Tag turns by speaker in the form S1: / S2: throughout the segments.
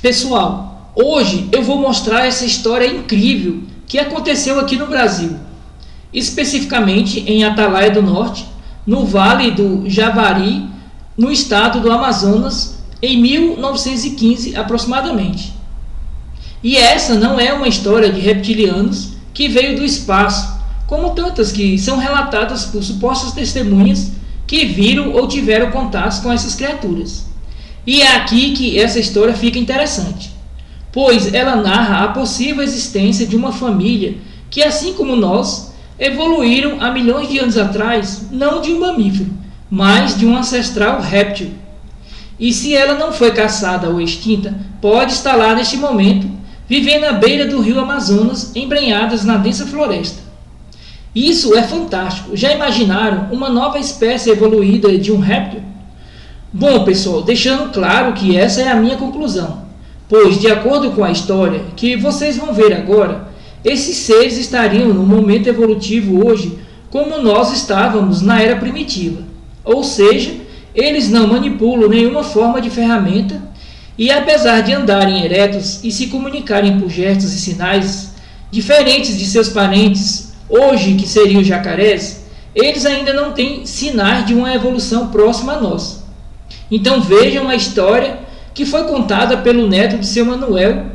S1: Pessoal, hoje eu vou mostrar essa história incrível que aconteceu aqui no Brasil, especificamente em Atalaia do Norte, no Vale do Javari, no estado do Amazonas, em 1915 aproximadamente. E essa não é uma história de reptilianos que veio do espaço, como tantas que são relatadas por supostas testemunhas que viram ou tiveram contatos com essas criaturas. E é aqui que essa história fica interessante, pois ela narra a possível existência de uma família que, assim como nós, evoluíram há milhões de anos atrás, não de um mamífero, mas de um ancestral réptil. E se ela não foi caçada ou extinta, pode estar lá neste momento, vivendo à beira do rio Amazonas, embrenhadas na densa floresta. Isso é fantástico. Já imaginaram uma nova espécie evoluída de um réptil? Bom, pessoal, deixando claro que essa é a minha conclusão, pois, de acordo com a história que vocês vão ver agora, esses seres estariam no momento evolutivo hoje como nós estávamos na era primitiva, ou seja, eles não manipulam nenhuma forma de ferramenta e, apesar de andarem eretos e se comunicarem por gestos e sinais diferentes de seus parentes, hoje que seriam os jacarés, eles ainda não têm sinais de uma evolução próxima a nós. Então vejam a história que foi contada pelo neto de seu Manuel,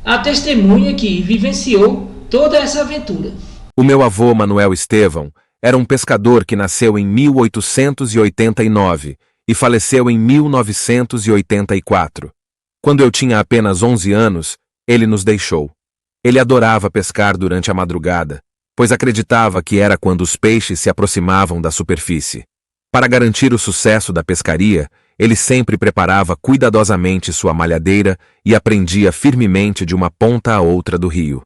S1: a testemunha que vivenciou toda essa aventura.
S2: O meu avô, Manuel Estevão, era um pescador que nasceu em 1889 e faleceu em 1984. Quando eu tinha apenas 11 anos, ele nos deixou. Ele adorava pescar durante a madrugada, pois acreditava que era quando os peixes se aproximavam da superfície. Para garantir o sucesso da pescaria, ele sempre preparava cuidadosamente sua malhadeira e aprendia firmemente de uma ponta à outra do rio.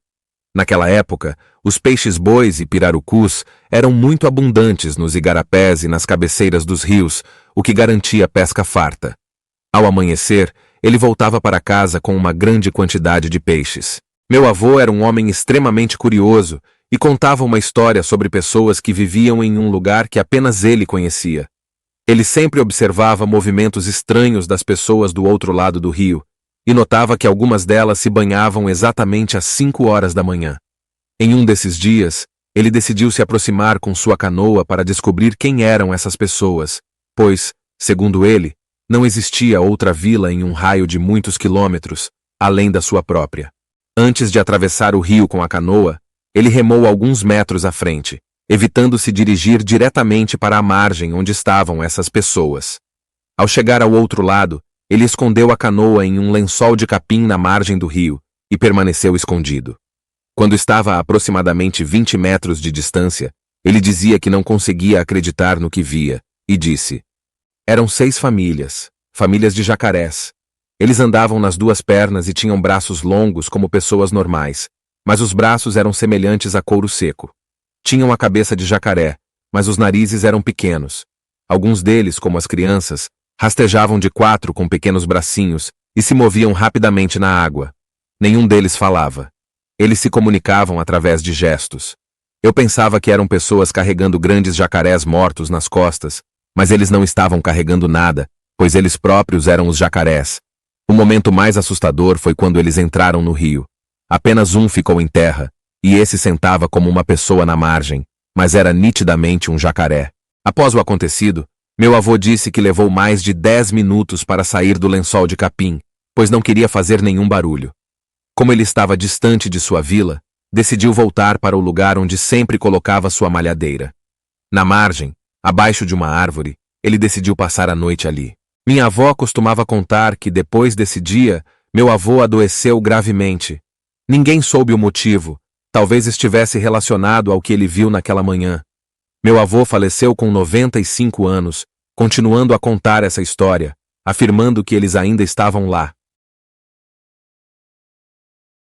S2: Naquela época, os peixes-bois e pirarucus eram muito abundantes nos igarapés e nas cabeceiras dos rios, o que garantia pesca farta. Ao amanhecer, ele voltava para casa com uma grande quantidade de peixes. Meu avô era um homem extremamente curioso e contava uma história sobre pessoas que viviam em um lugar que apenas ele conhecia. Ele sempre observava movimentos estranhos das pessoas do outro lado do rio e notava que algumas delas se banhavam exatamente às 5 horas da manhã. Em um desses dias, ele decidiu se aproximar com sua canoa para descobrir quem eram essas pessoas, pois, segundo ele, não existia outra vila em um raio de muitos quilômetros, além da sua própria. Antes de atravessar o rio com a canoa, ele remou alguns metros à frente, evitando se dirigir diretamente para a margem onde estavam essas pessoas. Ao chegar ao outro lado, ele escondeu a canoa em um lençol de capim na margem do rio e permaneceu escondido. Quando estava a aproximadamente 20 metros de distância, ele dizia que não conseguia acreditar no que via, e disse: eram 6 famílias de jacarés. Eles andavam nas 2 pernas e tinham braços longos como pessoas normais, mas os braços eram semelhantes a couro seco. Tinham a cabeça de jacaré, mas os narizes eram pequenos. Alguns deles, como as crianças, rastejavam de 4 com pequenos bracinhos e se moviam rapidamente na água. Nenhum deles falava. Eles se comunicavam através de gestos. Eu pensava que eram pessoas carregando grandes jacarés mortos nas costas, mas eles não estavam carregando nada, pois eles próprios eram os jacarés. O momento mais assustador foi quando eles entraram no rio. Apenas um ficou em terra, e esse sentava como uma pessoa na margem, mas era nitidamente um jacaré. Após o acontecido, meu avô disse que levou mais de 10 minutos para sair do lençol de capim, pois não queria fazer nenhum barulho. Como ele estava distante de sua vila, decidiu voltar para o lugar onde sempre colocava sua malhadeira. Na margem, abaixo de uma árvore, ele decidiu passar a noite ali. Minha avó costumava contar que depois desse dia, meu avô adoeceu gravemente. Ninguém soube o motivo, talvez estivesse relacionado ao que ele viu naquela manhã. Meu avô faleceu com 95 anos, continuando a contar essa história, afirmando que eles ainda estavam lá.